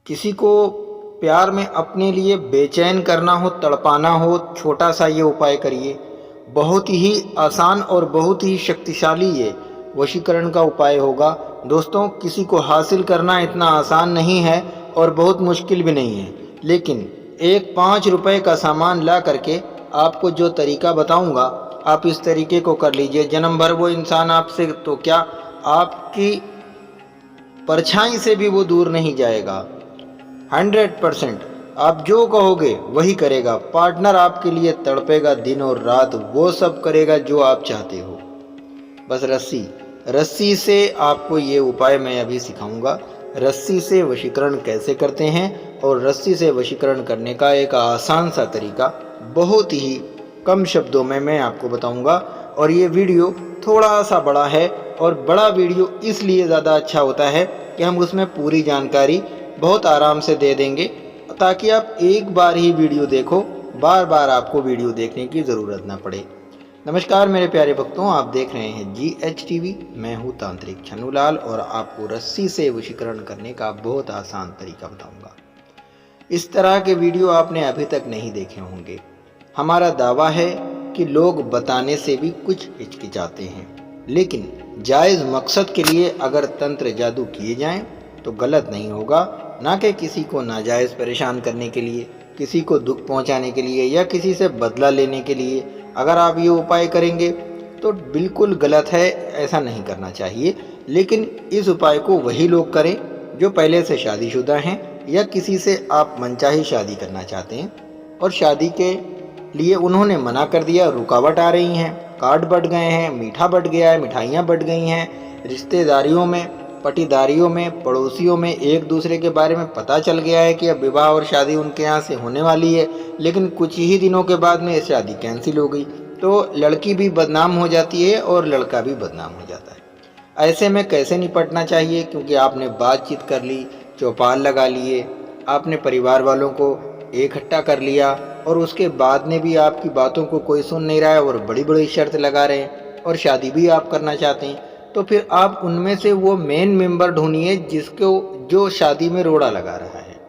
किसी को प्यार में अपने लिए बेचैन करना हो, तड़पाना हो, छोटा सा ये उपाय करिए। बहुत ही आसान और बहुत ही शक्तिशाली ये वशीकरण का उपाय होगा। दोस्तों, किसी को हासिल करना इतना आसान नहीं है और बहुत मुश्किल भी नहीं है, लेकिन एक 5 रुपए का सामान ला करके आपको जो तरीका बताऊंगा, आप इस तरीके को कर लीजिए। जन्म भर वो इंसान आपसे तो क्या, आपकी परछाई से भी वो दूर नहीं जाएगा। 100% आप जो कहोगे वही करेगा। पार्टनर आपके लिए तड़पेगा दिन और रात, वो सब करेगा जो आप चाहते हो। बस रस्सी रस्सी से आपको ये उपाय मैं अभी सिखाऊंगा। रस्सी से वशीकरण कैसे करते हैं और रस्सी से वशीकरण करने का एक आसान सा तरीका बहुत ही कम शब्दों में मैं आपको बताऊंगा। और ये वीडियो थोड़ा सा बड़ा है, और बड़ा वीडियो इसलिए ज़्यादा अच्छा होता है कि हम उसमें पूरी जानकारी बहुत आराम से दे देंगे, ताकि आप एक बार ही वीडियो देखो, बार बार आपको वीडियो देखने की ज़रूरत ना पड़े। नमस्कार मेरे प्यारे भक्तों, आप देख रहे हैं GH TV। मैं हूं तांत्रिक छन्नूलाल और आपको रस्सी से वशीकरण करने का बहुत आसान तरीका बताऊंगा। इस तरह के वीडियो आपने अभी तक नहीं देखे होंगे। हमारा दावा है कि लोग बताने से भी कुछ हिचकिचाते हैं, लेकिन जायज़ मकसद के लिए अगर तंत्र जादू किए जाएं तो गलत नहीं होगा। ना कि किसी को नाजायज़ परेशान करने के लिए, किसी को दुख पहुंचाने के लिए या किसी से बदला लेने के लिए अगर आप ये उपाय करेंगे तो बिल्कुल गलत है, ऐसा नहीं करना चाहिए। लेकिन इस उपाय को वही लोग करें जो पहले से शादीशुदा हैं या किसी से आप मनचाही शादी करना चाहते हैं और शादी के लिए उन्होंने मना कर दिया, रुकावट आ रही हैं, कार्ड बढ़ गए हैं, मीठा बढ़ गया है, मिठाइयाँ बढ़ गई हैं, रिश्तेदारियों में, पटीदारियों में, पड़ोसियों में एक दूसरे के बारे में पता चल गया है कि अब विवाह और शादी उनके यहाँ से होने वाली है, लेकिन कुछ ही दिनों के बाद में शादी कैंसिल हो गई। तो लड़की भी बदनाम हो जाती है और लड़का भी बदनाम हो जाता है। ऐसे में कैसे निपटना चाहिए? क्योंकि आपने बातचीत कर ली, चौपाल लगा लिए, आपने परिवार वालों को इकट्ठा कर लिया और उसके बाद में भी आपकी बातों को कोई सुन नहीं रहा है और बड़ी बड़ी शर्त लगा रहे हैं और शादी भी आप करना चाहते हैं, तो फिर आप उनमें से वो मेन मेंबर ढूंढिए जो शादी में रोड़ा लगा रहा है।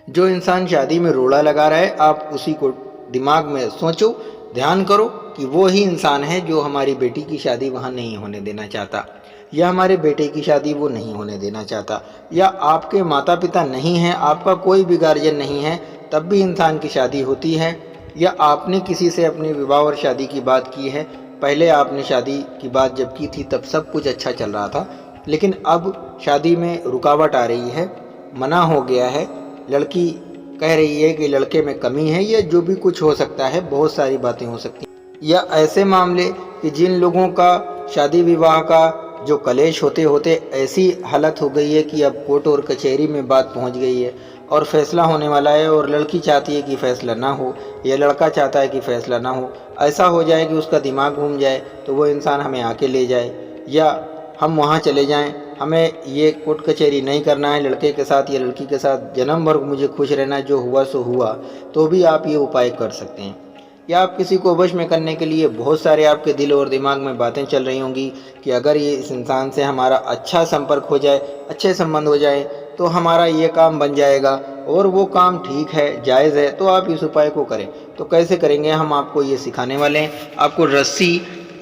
जो इंसान शादी में रोड़ा लगा रहा है, आप उसी को दिमाग में सोचो, ध्यान करो कि वो ही इंसान है जो हमारी बेटी की शादी वहाँ नहीं होने देना चाहता, या हमारे बेटे की शादी वो नहीं होने देना चाहता, या आपके माता पिता नहीं हैं, आपका कोई भी गार्जियन नहीं है, तब भी इंसान की शादी होती है, या आपने किसी से अपने विवाह और शादी की बात की है। पहले आपने शादी की बात जब की थी तब सब कुछ अच्छा चल रहा था, लेकिन अब शादी में रुकावट आ रही है, मना हो गया है, लड़की कह रही है कि लड़के में कमी है, या जो भी कुछ हो सकता है, बहुत सारी बातें हो सकती हैं। या ऐसे मामले कि जिन लोगों का शादी विवाह का जो कलेश होते होते ऐसी हालत हो गई है कि अब कोर्ट और कचहरी में बात पहुंच गई है और फैसला होने वाला है, और लड़की चाहती है कि फैसला ना हो या लड़का चाहता है कि फैसला ना हो, ऐसा हो जाए कि उसका दिमाग घूम जाए, तो वो इंसान हमें आके ले जाए या हम वहाँ चले जाएं। हमें ये कोर्ट कचहरी नहीं करना है लड़के के साथ या लड़की के साथ, जन्म भर मुझे खुश रहना है, जो हुआ सो हुआ, तो भी आप ये उपाय कर सकते हैं। या आप किसी को वश में करने के लिए बहुत सारे आपके दिल और दिमाग में बातें चल रही होंगी कि अगर ये इस इंसान से हमारा अच्छा संपर्क हो जाए, अच्छे संबंध हो जाए, तो हमारा ये काम बन जाएगा, और वो काम ठीक है, जायज़ है, तो आप इस उपाय को करें। तो कैसे करेंगे, हम आपको ये सिखाने वाले हैं। आपको रस्सी,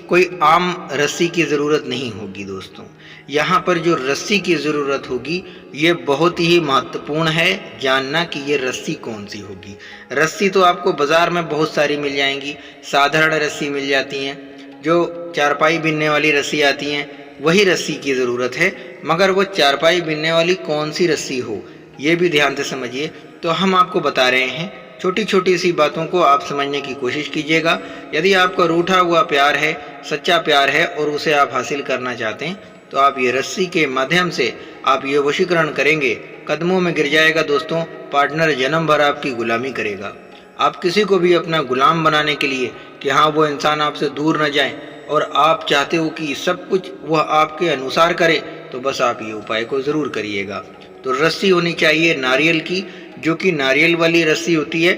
कोई आम रस्सी की ज़रूरत नहीं होगी दोस्तों। यहाँ पर जो रस्सी की ज़रूरत होगी ये बहुत ही महत्वपूर्ण है जानना कि ये रस्सी कौन सी होगी। रस्सी तो आपको बाज़ार में बहुत सारी मिल जाएंगी, साधारण रस्सी मिल जाती हैं, जो चारपाई बिनने वाली रस्सी आती हैं, वही रस्सी की ज़रूरत है। मगर वो चारपाई बिनने वाली कौन सी रस्सी हो, ये भी ध्यान से समझिए। तो हम आपको बता रहे हैं, छोटी छोटी सी बातों को आप समझने की कोशिश कीजिएगा। यदि आपका रूठा हुआ प्यार है, सच्चा प्यार है और उसे आप हासिल करना चाहते हैं, तो आप ये रस्सी के माध्यम से आप ये वशीकरण करेंगे, कदमों में गिर जाएगा दोस्तों। पार्टनर जन्म भर आपकी गुलामी करेगा। आप किसी को भी अपना गुलाम बनाने के लिए कि हाँ वो इंसान आपसे दूर न जाए और आप चाहते हो कि सब कुछ वह आपके अनुसार करे, तो बस आप ये उपाय को ज़रूर करिएगा। तो रस्सी होनी चाहिए नारियल की, जो कि नारियल वाली रस्सी होती है,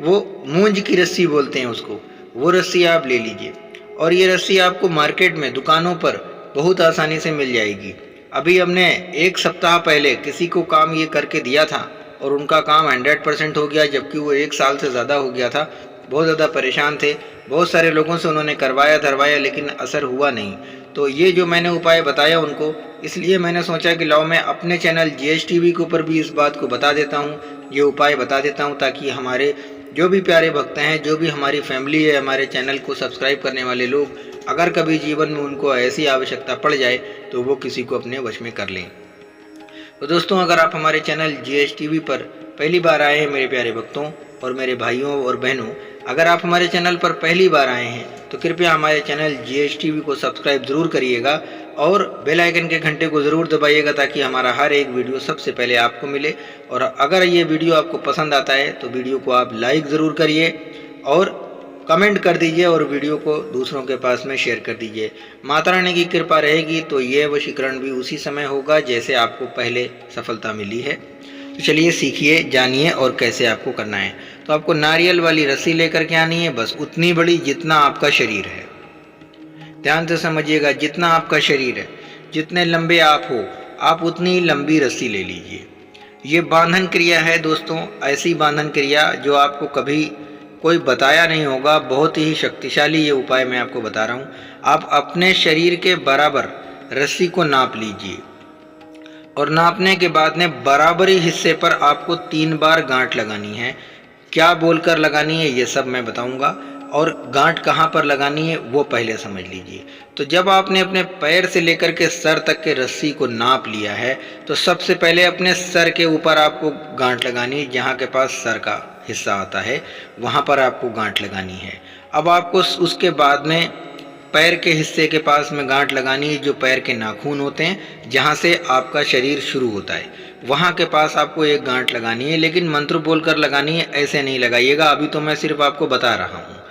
वो मूंज की रस्सी बोलते हैं उसको, वो रस्सी आप ले लीजिए। और ये रस्सी आपको मार्केट में, दुकानों पर बहुत आसानी से मिल जाएगी। अभी हमने 1 सप्ताह पहले किसी को काम ये करके दिया था और उनका काम 100% हो गया, जबकि वो 1 साल से ज़्यादा हो गया था। बहुत ज़्यादा परेशान थे, बहुत सारे लोगों से उन्होंने करवाया धरवाया, लेकिन असर हुआ नहीं। तो ये जो मैंने उपाय बताया उनको, इसलिए मैंने सोचा कि लाओ मैं अपने चैनल GSTV के ऊपर भी इस बात को बता देता हूँ, ये उपाय बता देता हूँ, ताकि हमारे जो भी प्यारे भक्त हैं, जो भी हमारी फैमिली है, हमारे चैनल को सब्सक्राइब करने वाले लोग, अगर कभी जीवन में उनको ऐसी आवश्यकता पड़ जाए तो वो किसी को अपने वश में कर लें। तो दोस्तों, अगर आप हमारे चैनल GSTV पर पहली बार आए हैं मेरे प्यारे भक्तों और मेरे भाइयों और बहनों, अगर आप हमारे चैनल पर पहली बार आए हैं तो कृपया हमारे चैनल GSTV को सब्सक्राइब ज़रूर करिएगा और बेल आइकन के घंटे को ज़रूर दबाइएगा, ताकि हमारा हर एक वीडियो सबसे पहले आपको मिले। और अगर ये वीडियो आपको पसंद आता है तो वीडियो को आप लाइक ज़रूर करिए और कमेंट कर दीजिए और वीडियो को दूसरों के पास में शेयर कर दीजिए। माता रानी की कृपा रहेगी तो ये वशीकरण भी उसी समय होगा जैसे आपको पहले सफलता मिली है। तो चलिए सीखिए, जानिए और कैसे आपको करना है। तो आपको नारियल वाली रस्सी लेकर के आनी है, बस उतनी बड़ी जितना आपका शरीर है। ध्यान से समझिएगा, जितना आपका शरीर है, जितने लंबे आप हो, आप उतनी लंबी रस्सी ले लीजिए। ये बांधन क्रिया है दोस्तों, ऐसी बांधन क्रिया जो आपको कभी कोई बताया नहीं होगा। बहुत ही शक्तिशाली ये उपाय मैं आपको बता रहा हूँ। आप अपने शरीर के बराबर रस्सी को नाप लीजिए और नापने के बाद में बराबरी हिस्से पर आपको 3 बार गांठ लगानी है। क्या बोलकर लगानी है ये सब मैं बताऊंगा, और गांठ कहाँ पर लगानी है वो पहले समझ लीजिए। तो जब आपने अपने पैर से लेकर के सर तक के रस्सी को नाप लिया है तो सबसे पहले अपने सर के ऊपर आपको गांठ लगानी है। जहाँ के पास सर का हिस्सा आता है वहाँ पर आपको गांठ लगानी है। अब आपको उसके बाद में पैर के हिस्से के पास में गांठ लगानी है, जो पैर के नाखून होते हैं, जहाँ से आपका शरीर शुरू होता है, वहाँ के पास आपको एक गांठ लगानी है। लेकिन मंत्र बोलकर लगानी है, ऐसे नहीं लगाइएगा, अभी तो मैं सिर्फ आपको बता रहा हूँ।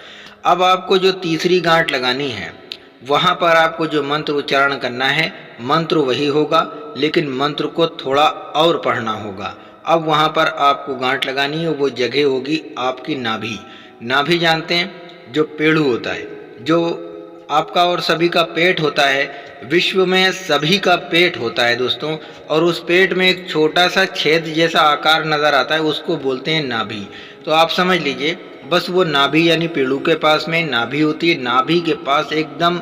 अब आपको जो तीसरी गांठ लगानी है वहाँ पर आपको जो मंत्र उच्चारण करना है, मंत्र वही होगा लेकिन मंत्र को थोड़ा और पढ़ना होगा। अब वहाँ पर आपको गांठ लगानी है, वो जगह होगी आपकी नाभि। नाभि जानते हैं, जो पेड़ू होता है, जो आपका और सभी का पेट होता है, विश्व में सभी का पेट होता है दोस्तों, और उस पेट में एक छोटा सा छेद जैसा आकार नज़र आता है, उसको बोलते हैं नाभि। तो आप समझ लीजिए, बस वो नाभि यानी पेड़ू के पास में नाभि होती है। नाभि के पास एकदम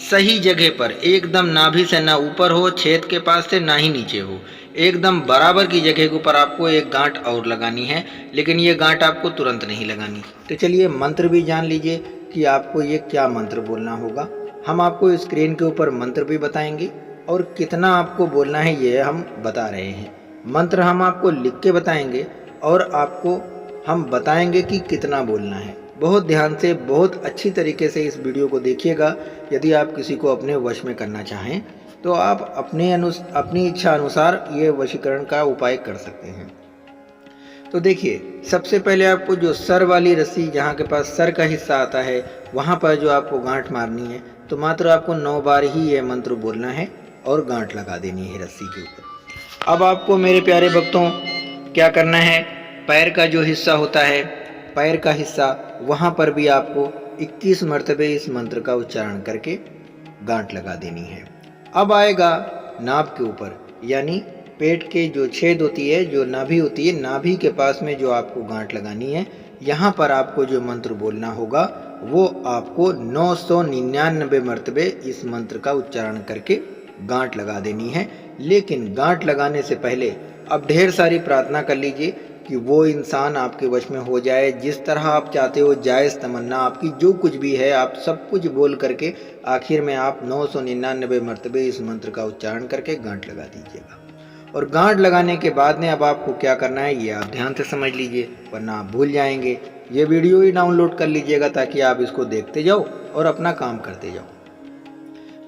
सही जगह पर, एकदम नाभि से ना ऊपर हो, छेद के पास से ना ही नीचे हो, एकदम बराबर की जगह के ऊपर आपको एक गांठ और लगानी है। लेकिन ये गांठ आपको तुरंत नहीं लगानी। तो चलिए मंत्र भी जान लीजिए कि आपको ये क्या मंत्र बोलना होगा। हम आपको स्क्रीन के ऊपर मंत्र भी बताएंगे और कितना आपको बोलना है ये हम बता रहे हैं। मंत्र हम आपको लिख के बताएंगे और आपको हम बताएंगे कि कितना बोलना है। बहुत ध्यान से, बहुत अच्छी तरीके से इस वीडियो को देखिएगा। यदि आप किसी को अपने वश में करना चाहें तो आप अपनी इच्छा अनुसार ये वशीकरण का उपाय कर सकते हैं। तो देखिए, सबसे पहले आपको जो सर वाली रस्सी, जहाँ के पास सर का हिस्सा आता है, वहाँ पर जो आपको गांठ मारनी है, तो मात्र आपको 9 बार ही ये मंत्र बोलना है और गांठ लगा देनी है रस्सी के ऊपर। अब आपको मेरे प्यारे भक्तों क्या करना है, पैर का जो हिस्सा होता है, पैर का हिस्सा, वहाँ पर भी आपको 21 मरतबे इस मंत्र का उच्चारण करके गांठ लगा देनी है। अब आएगा नाभ के ऊपर, यानी पेट के जो छेद होती है, जो नाभि होती है, नाभि के पास में जो आपको गांठ लगानी है, यहाँ पर आपको जो मंत्र बोलना होगा वो आपको 999 मरतबे इस मंत्र का उच्चारण करके गांठ लगा देनी है। लेकिन गांठ लगाने से पहले अब ढेर सारी प्रार्थना कर लीजिए कि वो इंसान आपके वश में हो जाए जिस तरह आप चाहते हो। जायज़ तमन्ना आपकी जो कुछ भी है, आप सब कुछ बोल करके आखिर में आप 999 मरतबे इस मंत्र का उच्चारण करके गांठ लगा दीजिएगा। और गांठ लगाने के बाद में अब आपको क्या करना है ये आप ध्यान से समझ लीजिए, वरना आप भूल जाएंगे। ये वीडियो ही डाउनलोड कर लीजिएगा ताकि आप इसको देखते जाओ और अपना काम करते जाओ।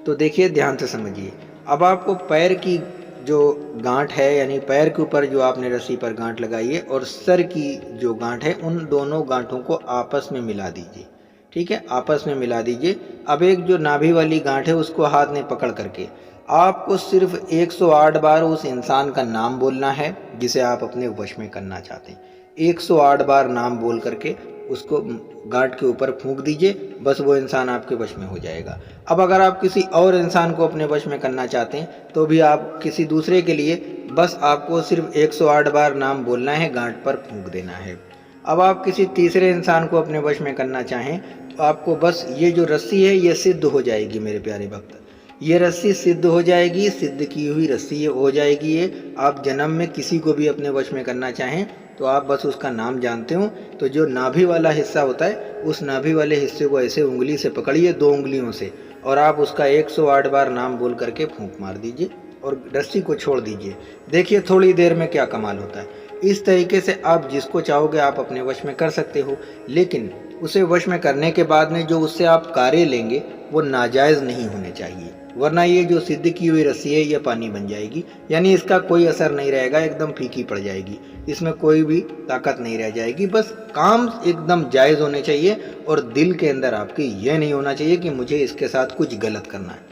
तो देखिए, ध्यान से समझिए। अब आपको पैर की जो गांठ है, यानी पैर के ऊपर जो आपने रस्सी पर गांठ लगाई है, और सर की जो गांठ है, उन दोनों गांठों को आपस में मिला दीजिए। ठीक है, आपस में मिला दीजिए। अब एक जो नाभि वाली गांठ है उसको हाथ में पकड़ करके आपको सिर्फ 108 बार उस इंसान का नाम बोलना है जिसे आप अपने वश में करना चाहते हैं। 108 बार नाम बोल करके उसको गार्ड के ऊपर फूंक दीजिए, बस वो इंसान आपके वश में हो जाएगा। अब अगर आप किसी और इंसान को अपने वश में करना चाहते हैं तो भी आप किसी दूसरे के लिए बस आपको सिर्फ 108 बार नाम बोलना है, गार्ड पर फूंक देना है। अब आप किसी तीसरे इंसान को अपने वश में करना चाहें तो आपको बस ये जो रस्सी है ये सिद्ध हो जाएगी मेरे प्यारे भक्त, ये रस्सी सिद्ध हो जाएगी, सिद्ध की हुई रस्सी हो जाएगी। ये आप जन्म में किसी को भी अपने वश में करना चाहें तो आप बस उसका नाम जानते हो तो जो नाभि वाला हिस्सा होता है उस नाभि वाले हिस्से को ऐसे उंगली से पकड़िए, 2 उंगलियों से, और आप उसका 108 बार नाम बोल करके फूंक मार दीजिए और रस्सी को छोड़ दीजिए। देखिए थोड़ी देर में क्या कमाल होता है। इस तरीके से आप जिसको चाहोगे आप अपने वश में कर सकते हो, लेकिन उसे वश में करने के बाद में जो उससे आप कार्य लेंगे वो नाजायज़ नहीं होने चाहिए, वरना ये जो सिद्ध की हुई रस्सी है ये पानी बन जाएगी, यानी इसका कोई असर नहीं रहेगा, एकदम फीकी पड़ जाएगी, इसमें कोई भी ताकत नहीं रह जाएगी। बस काम एकदम जायज़ होने चाहिए और दिल के अंदर आपके ये नहीं होना चाहिए कि मुझे इसके साथ कुछ गलत करना है।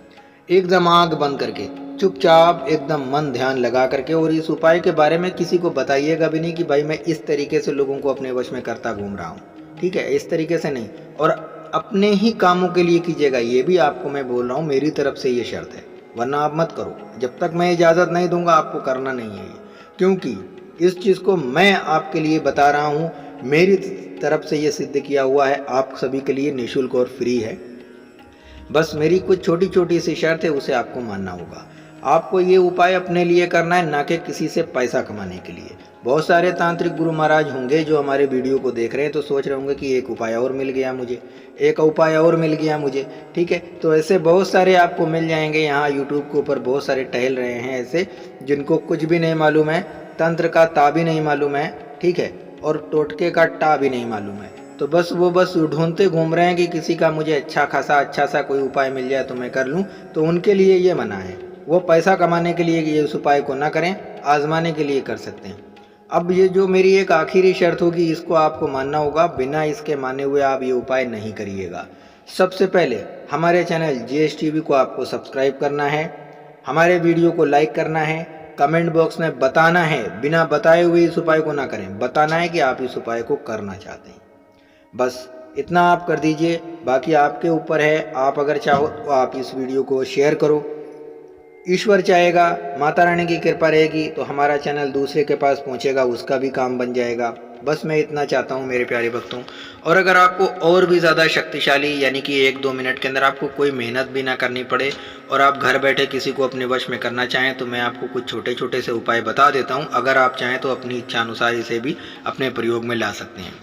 एकदम आँख बंद करके चुपचाप एकदम मन ध्यान लगा करके, और इस उपाय के बारे में किसी को बताइएगा भी नहीं कि भाई मैं इस तरीके से लोगों को अपने वश में करता घूम रहा हूँ, ठीक है, इस तरीके से नहीं। और अपने ही कामों के लिए कीजिएगा, ये भी आपको मैं बोल रहा हूँ, मेरी तरफ से ये शर्त है, वरना आप मत करो। जब तक मैं इजाज़त नहीं दूंगा आपको करना नहीं है, क्योंकि इस चीज़ को मैं आपके लिए बता रहा हूँ, मेरी तरफ से ये सिद्ध किया हुआ है, आप सभी के लिए निःशुल्क और फ्री है। बस मेरी कुछ छोटी छोटी सी शर्त है, उसे आपको मानना होगा। आपको ये उपाय अपने लिए करना है, ना कि किसी से पैसा कमाने के लिए। बहुत सारे तांत्रिक गुरु महाराज होंगे जो हमारे वीडियो को देख रहे हैं तो सोच रहे होंगे कि एक उपाय और मिल गया मुझे, एक उपाय और मिल गया मुझे, ठीक है। तो ऐसे बहुत सारे आपको मिल जाएंगे, यहाँ यूट्यूब के ऊपर बहुत सारे टहल रहे हैं ऐसे जिनको कुछ भी नहीं मालूम है, तंत्र का ता भी नहीं मालूम है, ठीक है, और टोटके का टा भी नहीं मालूम है। तो बस वो बस ढूंढते घूम रहे हैं कि किसी का मुझे अच्छा सा कोई उपाय मिल जाए तो मैं कर लूँ, तो उनके लिए ये मना है। वो पैसा कमाने के लिए ये उस उपाय को ना करें, आजमाने के लिए कर सकते हैं। अब ये जो मेरी एक आखिरी शर्त होगी, इसको आपको मानना होगा, बिना इसके माने हुए आप ये उपाय नहीं करिएगा। सबसे पहले हमारे चैनल GS TV को आपको सब्सक्राइब करना है, हमारे वीडियो को लाइक करना है, कमेंट बॉक्स में बताना है, बिना बताए हुए इस उपाय को ना करें, बताना है कि आप इस उपाय को करना चाहते हैं। बस इतना आप कर दीजिए, बाकी आपके ऊपर है। आप अगर चाहो तो आप इस वीडियो को शेयर करो, ईश्वर चाहेगा, माता रानी की कृपा रहेगी तो हमारा चैनल दूसरे के पास पहुंचेगा, उसका भी काम बन जाएगा। बस मैं इतना चाहता हूं मेरे प्यारे भक्तों। और अगर आपको और भी ज़्यादा शक्तिशाली, यानी कि 1-2 मिनट के अंदर आपको कोई मेहनत भी ना करनी पड़े और आप घर बैठे किसी को अपने वश में करना चाहें, तो मैं आपको कुछ छोटे छोटे से उपाय बता देता हूँ। अगर आप चाहें तो अपनी इच्छा अनुसार इसे भी अपने प्रयोग में ला सकते हैं।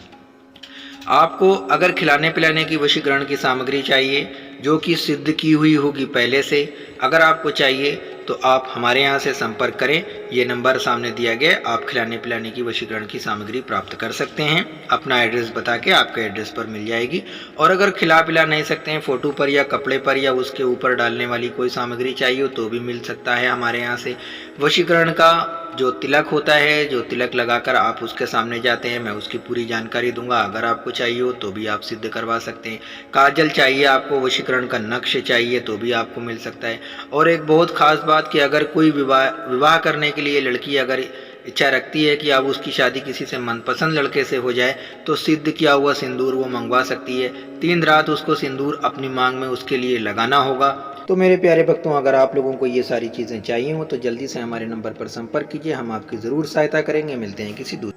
आपको अगर खिलाने पिलाने की वशीकरण की सामग्री चाहिए जो कि सिद्ध की हुई होगी पहले से, अगर आपको चाहिए तो आप हमारे यहाँ से संपर्क करें। ये नंबर सामने दिया गया, आप खिलाने पिलाने की वशीकरण की सामग्री प्राप्त कर सकते हैं। अपना एड्रेस बता के आपके एड्रेस पर मिल जाएगी। और अगर खिला पिला नहीं सकते हैं, फ़ोटो पर या कपड़े पर या उसके ऊपर डालने वाली कोई सामग्री चाहिए हो तो भी मिल सकता है हमारे यहाँ से। वशीकरण का जो तिलक होता है, जो तिलक लगाकर आप उसके सामने जाते हैं, मैं उसकी पूरी जानकारी दूंगा। अगर आपको चाहिए हो तो भी आप सिद्ध करवा सकते हैं। काजल चाहिए आपको, वशीकरण का नक्श चाहिए तो भी आपको मिल सकता है। और एक बहुत खास बात कि अगर कोई विवाह करने के लिए लड़की अगर इच्छा रखती है कि अब उसकी शादी किसी से मनपसंद लड़के से हो जाए तो सिद्ध किया हुआ सिंदूर वो मंगवा सकती है। 3 रात उसको सिंदूर अपनी मांग में उसके लिए लगाना होगा। तो मेरे प्यारे भक्तों, अगर आप लोगों को ये सारी चीज़ें चाहिए हो तो जल्दी से हमारे नंबर पर संपर्क कीजिए, हम आपकी ज़रूर सहायता करेंगे। मिलते हैं किसी दूसरे